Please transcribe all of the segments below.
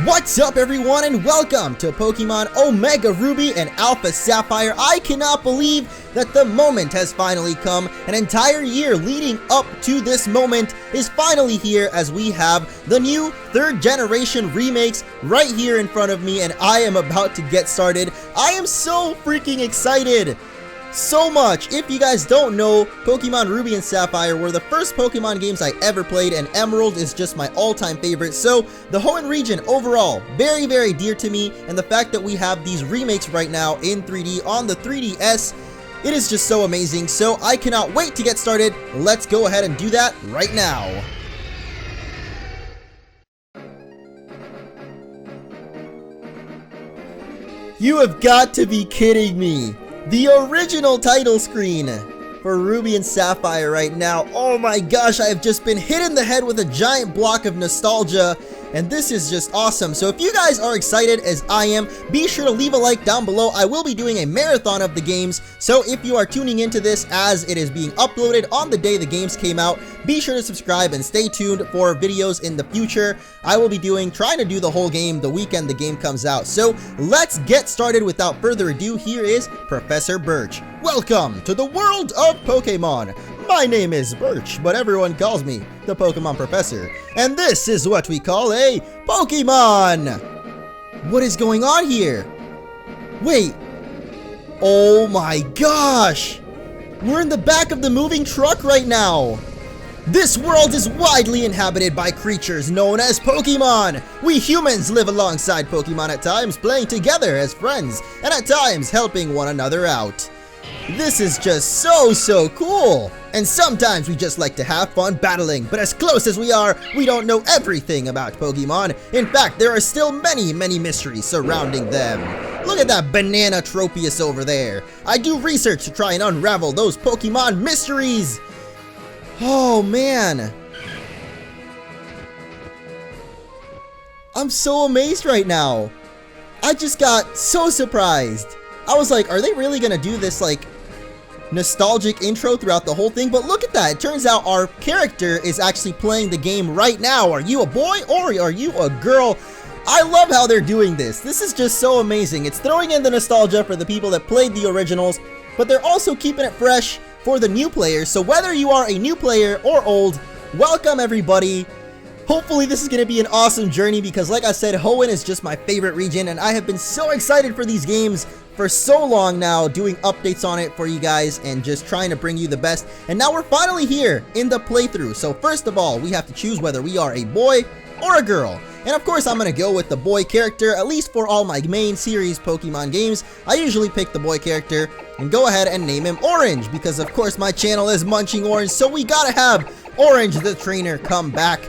What's up everyone and welcome to Pokemon Omega Ruby and Alpha Sapphire. I cannot believe that the moment has finally come. An entire year leading up to this moment is finally here as we have the new 3rd generation remakes right here in front of me, and I am about to get started. I am so freaking excited. So much. If you guys don't know, Pokemon Ruby and Sapphire were the first Pokemon games I ever played, and Emerald is just my all-time favorite. So the Hoenn region overall, very, very dear to me, and the fact that we have these remakes right now in 3D on the 3DS, it is just so amazing. So I cannot wait to get started. Let's go ahead and do that right now. You have got to be kidding me. The original title screen for Ruby and Sapphire right now. Oh my gosh, I have just been hit in the head with a giant block of nostalgia, and this is just awesome. So if you guys are excited as I am, be sure to leave a like down below. I will be doing a marathon of the games, so if you are tuning into this as it is being uploaded on the day the games came out, be sure to subscribe and stay tuned for videos in the future. I will be trying to do the whole game the weekend the game comes out. So let's get started without further ado. Here is Professor Birch. Welcome to the world of Pokemon. My name is Birch, but everyone calls me the Pokemon Professor. And this is what we call a Pokemon. What is going on here? Wait. Oh my gosh. We're in the back of the moving truck right now. This world is widely inhabited by creatures known as Pokemon. We humans live alongside Pokemon at times, playing together as friends, and at times helping one another out. This is just so cool. And sometimes we just like to have fun battling, but as close as we are, we don't know everything about Pokemon. In fact, there are still many mysteries surrounding them. Look at that banana Tropius over there. I do research to try and unravel those Pokemon mysteries. Oh man. I'm so amazed right now. I just got so surprised. I was like, are they really gonna do this like nostalgic intro throughout the whole thing? But look at that. It turns out our character is actually playing the game right now. Are you a boy or are you a girl? I love how they're doing this. This is just so amazing. It's throwing in the nostalgia for the people that played the originals, but they're also keeping it fresh for the new players. So whether you are a new player or old, welcome everybody. Hopefully this is going to be an awesome journey because like I said, Hoenn is just my favorite region, and I have been so excited for these games for so long now, doing updates on it for you guys and just trying to bring you the best. And now we're finally here in the playthrough. So first of all, we have to choose whether we are a boy or a girl. And of course, I'm going to go with the boy character, at least for all my main series Pokemon games. I usually pick the boy character and go ahead and name him Orange because of course my channel is MunchingOrange, so we gotta have Orange the trainer come back.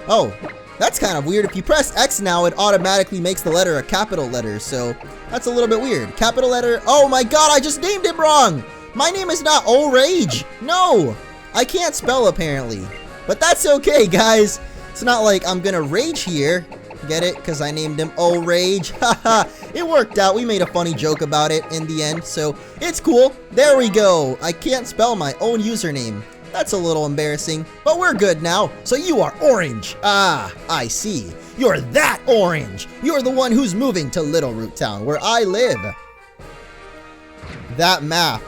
Oh, that's kind of weird. If you press X now, it automatically makes the letter a capital letter, so that's a little bit weird. Capital letter. Oh my god, I just named him wrong. My name is not Orage. No, I can't spell apparently, but that's okay, guys. It's not like I'm gonna rage here. Get it? Because I named him Orage. Haha, it worked out. We made a funny joke about it in the end, so it's cool. There we go. I can't spell my own username. That's a little embarrassing, but we're good now. So you are Orange. Ah, I see. You're that Orange. You're the one who's moving to Littleroot Town, where I live. That map,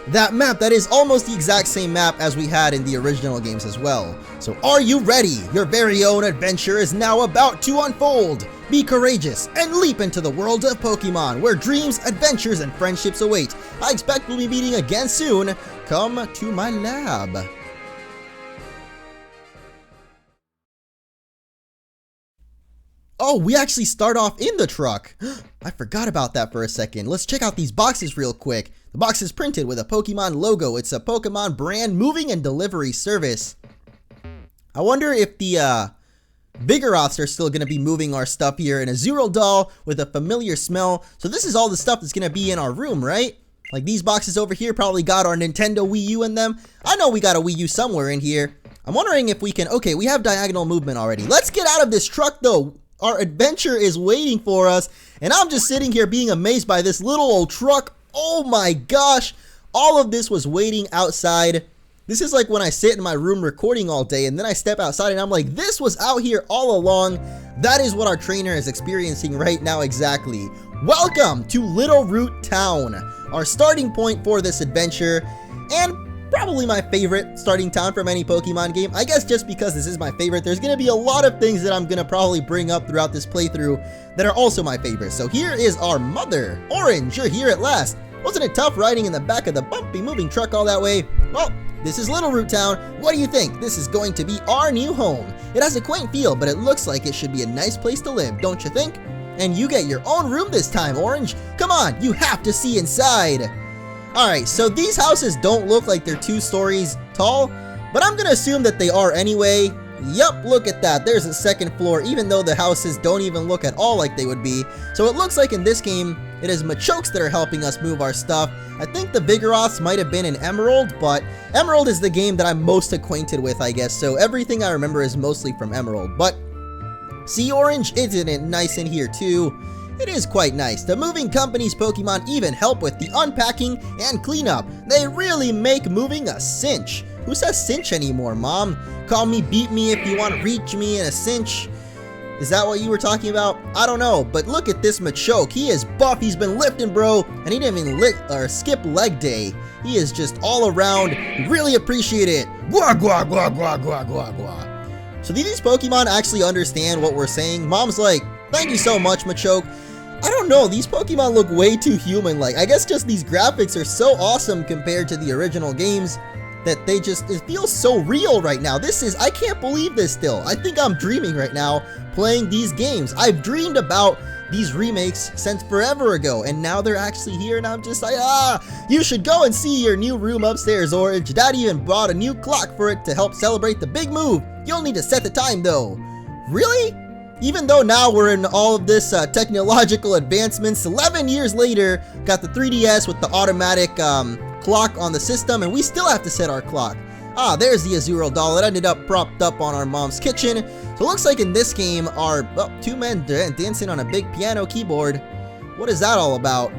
that is almost the exact same map as we had in the original games as well. So are you ready? Your very own adventure is now about to unfold. Be courageous and leap into the world of Pokemon, where dreams, adventures, and friendships await. I expect we'll be meeting again soon. Come to my lab. Oh, we actually start off in the truck. I forgot about that for a second. Let's check out these boxes real quick. The box is printed with a Pokemon logo. It's a Pokemon brand moving and delivery service. I wonder if the Vigoroths are still going to be moving our stuff here in a Zero doll with a familiar smell. So this is all the stuff that's going to be in our room, right? Like these boxes over here probably got our Nintendo Wii U in them. I know we got a Wii U somewhere in here. I'm wondering if we can... Okay, we have diagonal movement already. Let's get out of this truck though. Our adventure is waiting for us. And I'm just sitting here being amazed by this little old truck. Oh my gosh. All of this was waiting outside. This is like when I sit in my room recording all day and then I step outside and I'm like, this was out here all along. That is what our trainer is experiencing right now exactly. Welcome to Littleroot Town, our starting point for this adventure, and probably my favorite starting town from any Pokemon game. I guess just because this is my favorite, there's going to be a lot of things that I'm going to probably bring up throughout this playthrough that are also my favorite. So here is our mother. Orange, you're here at last. Wasn't it tough riding in the back of the bumpy moving truck all that way? Well, this is Littleroot Town. What do you think? This is going to be our new home. It has a quaint feel, but it looks like it should be a nice place to live, don't you think? And you get your own room this time, Orange. Come on, you have to see inside. Alright, so these houses don't look like they're 2 stories tall, but I'm gonna assume that they are anyway. Yup, look at that. There's a second floor, even though the houses don't even look at all like they would be. So it looks like in this game, it is Machokes that are helping us move our stuff. I think the Vigoroths might have been in Emerald, but Emerald is the game that I'm most acquainted with, I guess. So everything I remember is mostly from Emerald. But see, Orange, isn't it nice in here too? It is quite nice. The moving company's Pokemon even help with the unpacking and cleanup. They really make moving a cinch. Who says cinch anymore, Mom? Call me, beat me if you want to reach me in a cinch. Is that what you were talking about? I don't know, but look at this Machoke. He is buff, he's been lifting, bro, and he didn't even skip leg day. He is just all around. Really appreciate it. Gwah, gwah, gwah, gwah, gwah, gwah, gwah. So do these Pokemon actually understand what we're saying? Mom's like, thank you so much, Machoke. I don't know, these Pokemon look way too human-like. I guess just these graphics are so awesome compared to the original games that it feels so real right now. I can't believe this still. I think I'm dreaming right now playing these games. I've dreamed about these remakes since forever ago, and now they're actually here, and I'm just like, you should go and see your new room upstairs, Orange. Daddy even bought a new clock for it to help celebrate the big move. You'll need to set the time, though. Really? Even though now we're in all of this technological advancements, 11 years later, got the 3DS with the automatic clock on the system, and we still have to set our clock. There's the Azurill doll. It ended up propped up on our mom's kitchen. So it looks like in this game are 2 men dancing on a big piano keyboard. What is that all about?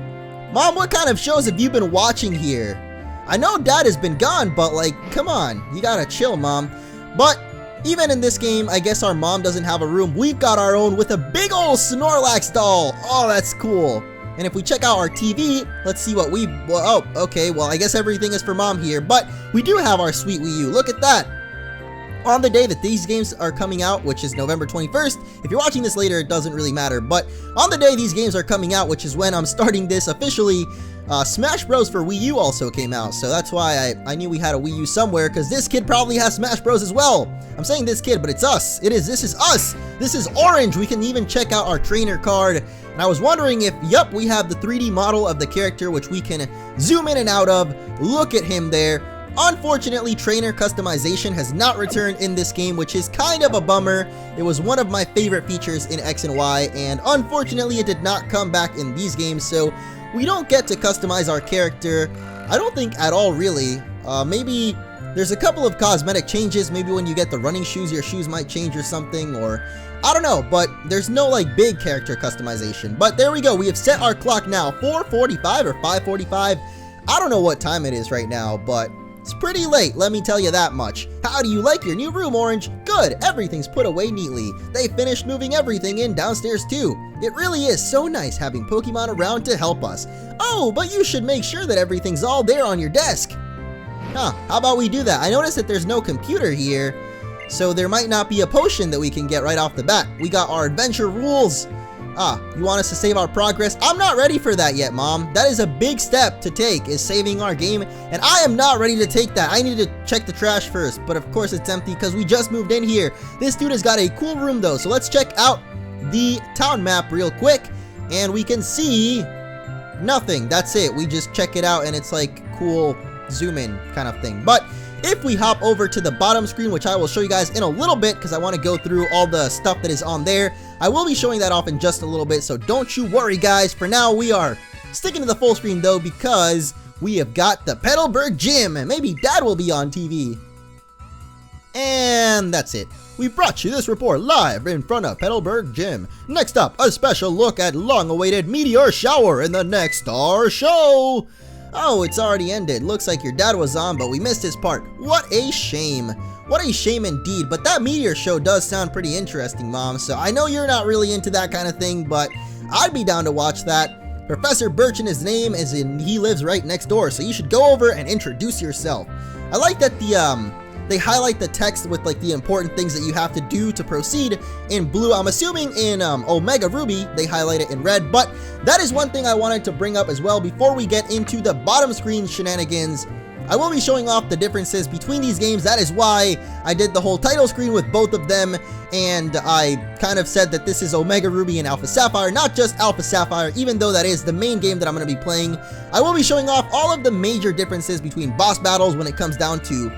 Mom, what kind of shows have you been watching here? I know Dad has been gone, but like, come on, you gotta chill, Mom. But even in this game, I guess our mom doesn't have a room. We've got our own with a big old Snorlax doll. Oh, that's cool. And if we check out our TV, let's see what okay, well, I guess everything is for Mom here, but we do have our sweet Wii U. Look at that. On the day that these games are coming out, which is November 21st, if you're watching this later, it doesn't really matter, but on the day these games are coming out, which is when I'm starting this officially, Smash Bros. For Wii U also came out, so that's why I knew we had a Wii U somewhere, because this kid probably has Smash Bros. As well. I'm saying this kid, but it's us. This is us. This is Orange. We can even check out our trainer card, and I was wondering if, yup, we have the 3D model of the character, which we can zoom in and out of. Look at him there. Unfortunately, trainer customization has not returned in this game, which is kind of a bummer. It was one of my favorite features in X and Y, and unfortunately it did not come back in these games, so we don't get to customize our character, I don't think at all really. Maybe there's a couple of cosmetic changes. Maybe when you get the running shoes, your shoes might change or something, or I don't know, but there's no like big character customization. But there we go, we have set our clock now, 4:45 or 5:45. I don't know what time it is right now, but it's pretty late, let me tell you that much. How do you like your new room, Orange? Good, everything's put away neatly. They finished moving everything in downstairs too. It really is so nice having Pokemon around to help us. Oh, but you should make sure that everything's all there on your desk. How about we do that? I noticed that there's no computer here, so there might not be a potion that we can get right off the bat. We got our adventure rules. You want us to save our progress? I'm not ready for that yet, Mom. That is a big step to take, is saving our game, and I am not ready to take that. I need to check the trash first, but of course it's empty because we just moved in here. This dude has got a cool room though, so let's check out the town map real quick, and we can see nothing. That's it. We just check it out, and it's like cool zoom in kind of thing. But if we hop over to the bottom screen, which I will show you guys in a little bit because I want to go through all the stuff that is on there, I will be showing that off in just a little bit, so don't you worry, guys. For now, we are sticking to the full screen, though, because we have got the Petalburg Gym, and maybe Dad will be on TV. And that's it. We brought you this report live in front of Petalburg Gym. Next up, a special look at long-awaited meteor shower in the next star show. Oh, it's already ended. Looks like your dad was on, but we missed his part. What a shame. What a shame indeed. But that meteor show does sound pretty interesting, Mom. So I know you're not really into that kind of thing, but I'd be down to watch that. Professor Birch in his name is he lives right next door, so you should go over and introduce yourself. I like that they highlight the text with like the important things that you have to do to proceed in blue. I'm assuming in Omega Ruby they highlight it in red, but that is one thing I wanted to bring up as well before we get into the bottom screen shenanigans. I will be showing off the differences between these games. That is why I did the whole title screen with both of them, and I kind of said that this is Omega Ruby and Alpha Sapphire, not just Alpha Sapphire, even though that is the main game that I'm going to be playing. I will be showing off all of the major differences between boss battles when it comes down to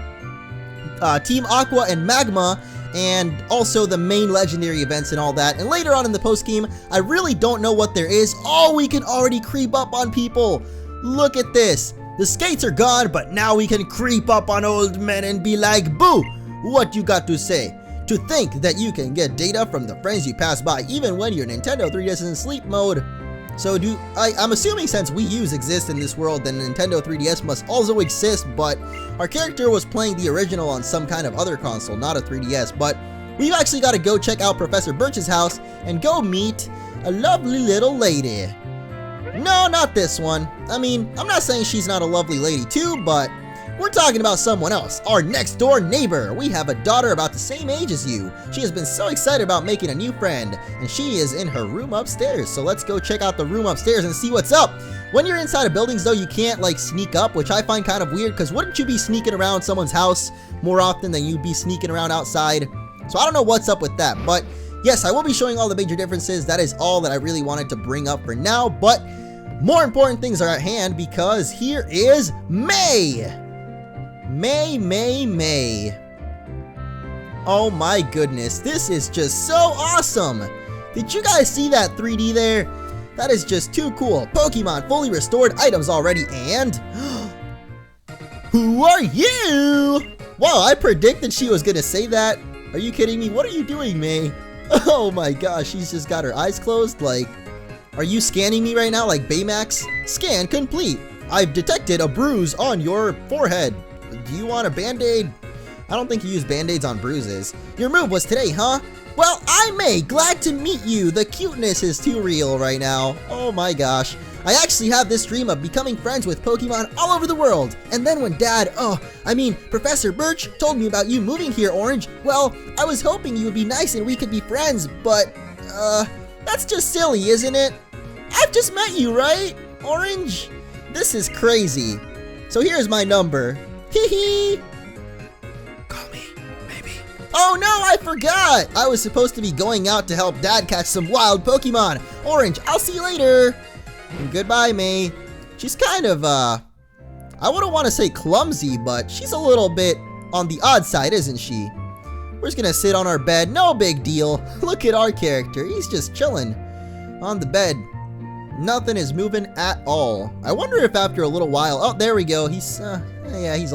Team Aqua and Magma, and also the main legendary events and all that. And later on in the post game, I really don't know what there is. Oh, we can already creep up on people. Look at this. The skates are gone, but now we can creep up on old men and be like, boo, what you got to say? To think that you can get data from the friends you pass by even when your Nintendo 3DS is in sleep mode. So I'm assuming since Wii U's exist in this world, then Nintendo 3DS must also exist, but our character was playing the original on some kind of other console, not a 3DS. But we've actually got to go check out Professor Birch's house and go meet a lovely little lady. No, not this one. I mean, I'm not saying she's not a lovely lady too, but we're talking about someone else, our next door neighbor. We have a daughter about the same age as you. She has been so excited about making a new friend, and she is in her room upstairs. So let's go check out the room upstairs and see what's up. When you're inside of buildings though, you can't like sneak up, which I find kind of weird, because wouldn't you be sneaking around someone's house more often than you'd be sneaking around outside? So I don't know what's up with that, but yes, I will be showing all the major differences. That is all that I really wanted to bring up for now, but more important things are at hand, because here is May. May. Oh my goodness, this is just so awesome. Did you guys see that 3D there? That is just too cool. Pokemon fully restored items already, and who are you? Wow, I predicted she was gonna say that. Are you kidding me? What are you doing, May? Oh my gosh, she's just got her eyes closed. Like, are you scanning me right now like Baymax? Scan complete. I've detected a bruise on your forehead. Do you want a band-aid? I don't think you use band-aids on bruises. Your move was today, huh? Well, I'm May. Glad to meet you. The cuteness is too real right now. Oh my gosh. I actually have this dream of becoming friends with Pokemon all over the world. And then when Professor Birch told me about you moving here, Orange, well, I was hoping you would be nice and we could be friends, but, that's just silly, isn't it? I've just met you, right, Orange? This is crazy. So here's my number. Hee hee. Call me, maybe. Oh no, I forgot. I was supposed to be going out to help Dad catch some wild Pokemon. Orange, I'll see you later. And goodbye, May. She's kind of, I wouldn't want to say clumsy, but she's a little bit on the odd side, isn't she? We're just gonna sit on our bed, no big deal. Look at our character, he's just chilling on the bed. Nothing is moving at all. I wonder if after a little while, oh, there we go. He's a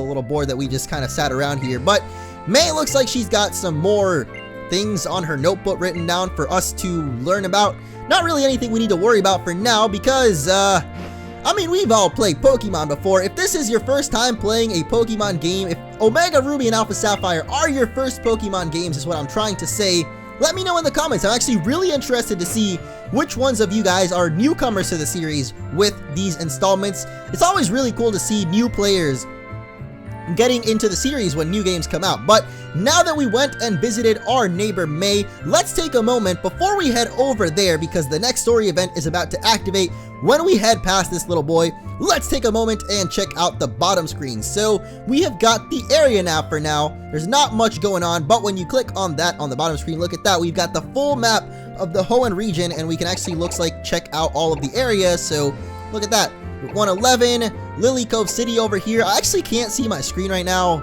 little bored that we just kind of sat around here. But May looks like she's got some more things on her notebook written down for us to learn about. Not really anything we need to worry about for now because, I mean, we've all played Pokemon before. If this is your first time playing a Pokemon game, if Omega Ruby and Alpha Sapphire are your first Pokemon games is what I'm trying to say, let me know in the comments. I'm actually really interested to see which ones of you guys are newcomers to the series with these installments. It's always really cool to see new players getting into the series when new games come out. But now that we went and visited our neighbor May, let's take a moment before we head over there, because the next story event is about to activate when we head past this little boy. Let's take a moment and check out the bottom screen. So we have got the area now for now. There's not much going on, but when you click on that on the bottom screen, look at that. We've got the full map of the Hoenn region, and we can actually, looks like, check out all of the areas. So look at that. 111, Lily Cove City over here. I actually can't see my screen right now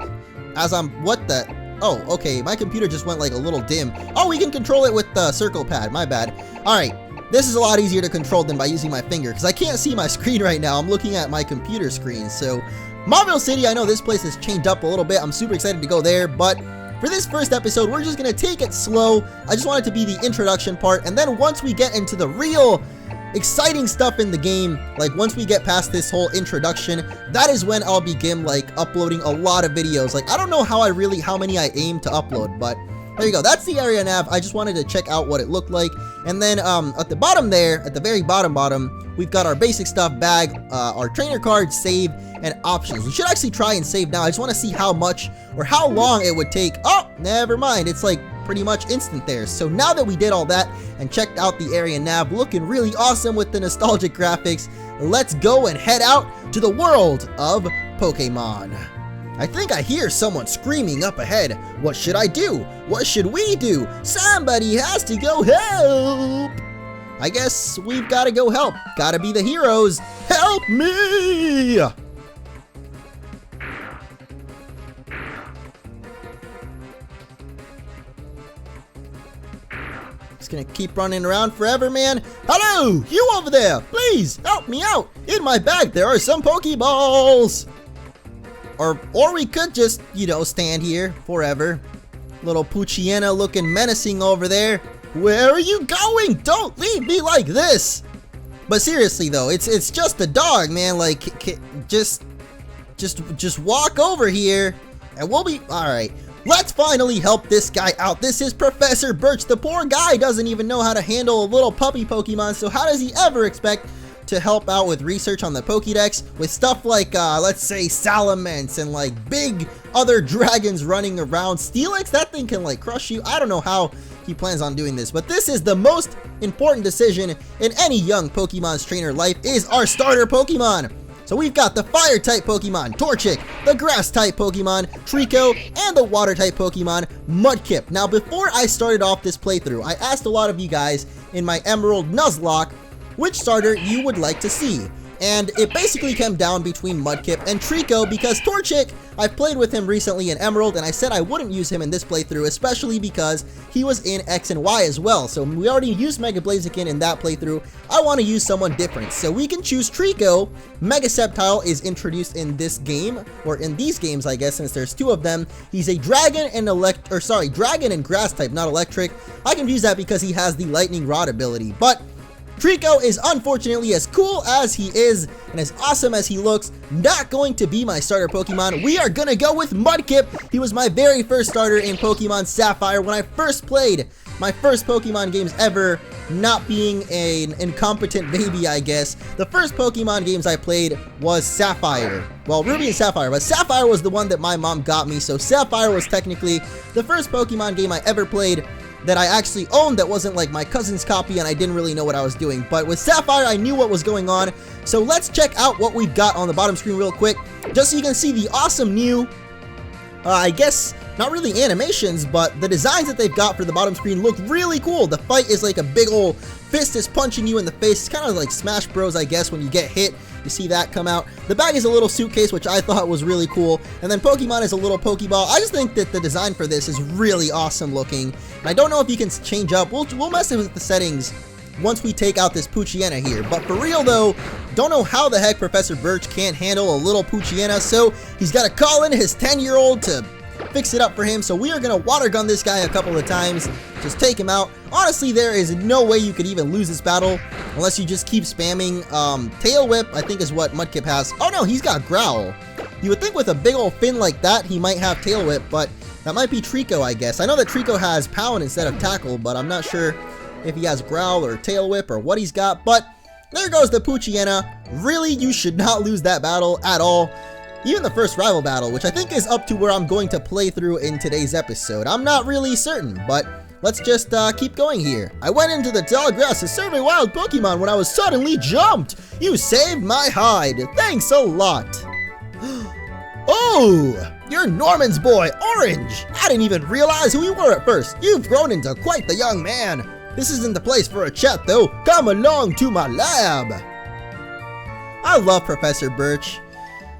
as I'm, what the, oh, okay, my computer just went like a little dim. Oh, we can control it with the circle pad, my bad. All right, this is a lot easier to control than by using my finger, because I can't see my screen right now. I'm looking at my computer screen. So, Marvel City, I know this place has changed up a little bit. I'm super excited to go there, but for this first episode, we're just gonna take it slow. I just want it to be the introduction part, and then once we get into the real exciting stuff in the game, like once we get past this whole introduction, that is when I'll begin like uploading a lot of videos. Like I don't know how many I aim to upload, but there you go. That's the area nav. I just wanted to check out what it looked like. And then at the bottom there, at the very bottom, we've got our basic stuff bag, our trainer card, save, and options. We should actually try and save now. I just want to see how much or how long it would take. Oh, never mind. It's like pretty much instant there. So now that we did all that and checked out the area nav, looking really awesome with the nostalgic graphics, let's go and head out to the world of Pokemon. I think I hear someone screaming up ahead. What should I do? What should we do? Somebody has to go help! I guess we've got to go help. Gotta be the heroes. Help me! Just gonna keep running around forever, man. Hello! You over there! Please, help me out! In my bag there are some Pokeballs! Or we could just, you know, stand here forever. Little Poochyena looking menacing over there. Where are you going? Don't leave me like this! But seriously though, it's just a dog, man. Like, just walk over here and we'll be alright. Let's finally help this guy out. This is Professor Birch. The poor guy doesn't even know how to handle a little puppy Pokemon, so how does he ever expect to help out with research on the Pokédex with stuff like, let's say, Salamence and like big other dragons running around? Steelix, that thing can like crush you. I don't know how he plans on doing this, but this is the most important decision in any young Pokemon's trainer life, is our starter Pokemon. So we've got the Fire-type Pokemon, Torchic, the Grass-type Pokemon, Trico, and the Water-type Pokemon, Mudkip. Now, before I started off this playthrough, I asked a lot of you guys in my Emerald Nuzlocke which starter you would like to see. And it basically came down between Mudkip and Trico, because Torchic, I've played with him recently in Emerald, and I said I wouldn't use him in this playthrough, especially because he was in X and Y as well. So we already used Mega Blaziken in that playthrough. I want to use someone different. So we can choose Trico. Mega Sceptile is introduced in this game, or in these games, I guess, since there's two of them. He's a dragon and dragon and grass type, not electric. I can use that because he has the Lightning Rod ability. But Trico is unfortunately, as cool as he is and as awesome as he looks, not going to be my starter Pokemon. We are gonna go with Mudkip. He was my very first starter in Pokemon Sapphire when I first played my first Pokemon games ever, not being an incompetent baby, I guess. The first Pokemon games I played was Sapphire. Well, Ruby and Sapphire, but Sapphire was the one that my mom got me, so Sapphire was technically the first Pokemon game I ever played that I actually owned, that wasn't like my cousin's copy and I didn't really know what I was doing. But with Sapphire, I knew what was going on. So let's check out what we've got on the bottom screen real quick, just so you can see the awesome new, I guess, not really animations, but the designs that they've got for the bottom screen look really cool. The fight is like a big old fist is punching you in the face. It's kind of like Smash Bros, I guess, when you get hit. You see that come out. The bag is a little suitcase, which I thought was really cool. And then Pokemon is a little Pokeball. I just think that the design for this is really awesome looking. And I don't know if you can change up. We'll mess with the settings once we take out this Poochyena here. But for real though, don't know how the heck Professor Birch can't handle a little Poochyena, so he's got to call in his 10-year-old to fix it up for him. So we are going to water gun this guy a couple of times, just take him out. Honestly, there is no way you could even lose this battle unless you just keep spamming. Tail Whip, I think, is what Mudkip has. Oh no, he's got Growl. You would think with a big old fin like that, he might have Tail Whip, but that might be Trico, I guess. I know that Trico has Pound instead of Tackle, but I'm not sure if he has Growl or Tail Whip or what he's got. But there goes the Poochyena. Really, you should not lose that battle at all. Even the first rival battle, which I think is up to where I'm going to play through in today's episode. I'm not really certain, but let's just keep going here. I went into the tall grass to serve a wild Pokemon when I was suddenly jumped. You saved my hide. Thanks a lot. Oh, you're Norman's boy, Orange. I didn't even realize who you were at first. You've grown into quite the young man. This isn't the place for a chat, though. Come along to my lab. I love Professor Birch.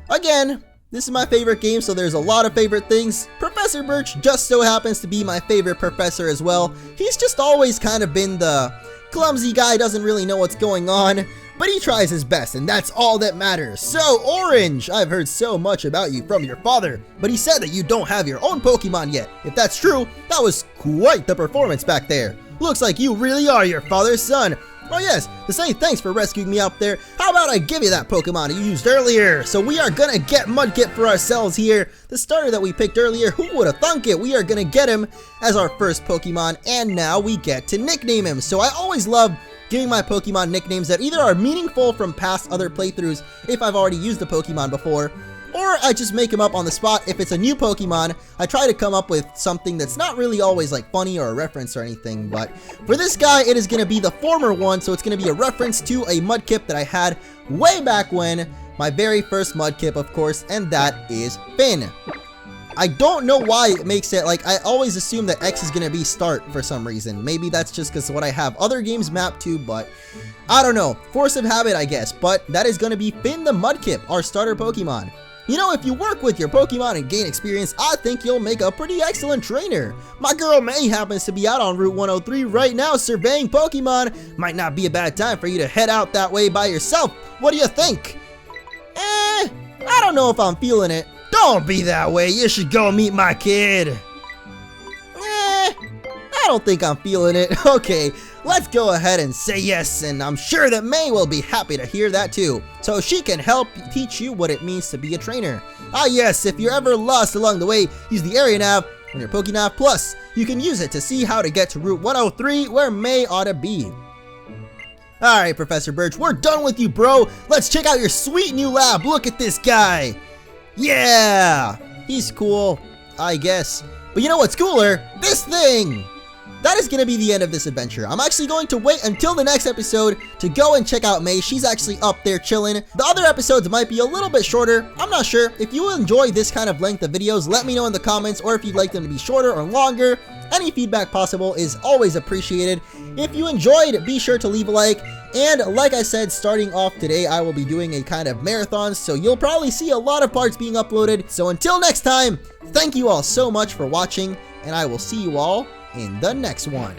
Again, this is my favorite game, so there's a lot of favorite things. Professor Birch just so happens to be my favorite professor as well. He's just always kind of been the clumsy guy, doesn't really know what's going on, but he tries his best, and that's all that matters. So, Orange, I've heard so much about you from your father, but he said that you don't have your own Pokemon yet. If that's true, that was quite the performance back there. Looks like you really are your father's son. Oh yes, to say thanks for rescuing me up there, how about I give you that Pokemon you used earlier? So we are gonna get Mudkip for ourselves here. The starter that we picked earlier, who would have thunk it? We are gonna get him as our first Pokemon, and now we get to nickname him. So I always love giving my Pokemon nicknames that either are meaningful from past other playthroughs if I've already used the Pokemon before, or I just make them up on the spot. If it's a new Pokemon, I try to come up with something that's not really always like funny or a reference or anything. But for this guy, it is going to be the former one, so it's going to be a reference to a Mudkip that I had way back when, my very first Mudkip, of course, and that is Finn. I don't know why it makes it, like, I always assume that X is going to be start for some reason. Maybe that's just because what I have other games mapped to, but I don't know. Force of habit, I guess. But that is going to be Finn the Mudkip, our starter Pokemon. You know, if you work with your Pokemon and gain experience, I think you'll make a pretty excellent trainer. My girl May happens to be out on Route 103 right now surveying Pokemon. Might not be a bad time for you to head out that way by yourself. What do you think? I don't know if I'm feeling it. Don't be that way. You should go meet my kid. I don't think I'm feeling it. Okay, let's go ahead and say yes, and I'm sure that May will be happy to hear that too, so she can help teach you what it means to be a trainer. Ah yes, if you're ever lost along the way, use the area nav on your Pokénav Plus. You can use it to see how to get to Route 103 where May ought to be. Alright, Professor Birch, we're done with you, bro. Let's check out your sweet new lab. Look at this guy. Yeah, he's cool, I guess. But you know what's cooler? This thing! That is going to be the end of this adventure. I'm actually going to wait until the next episode to go and check out May. She's actually up there chilling. The other episodes might be a little bit shorter. I'm not sure. If you enjoy this kind of length of videos, let me know in the comments, or if you'd like them to be shorter or longer. Any feedback possible is always appreciated. If you enjoyed, be sure to leave a like. And like I said, starting off today, I will be doing a kind of marathon, so you'll probably see a lot of parts being uploaded. So until next time, thank you all so much for watching, and I will see you all in the next one.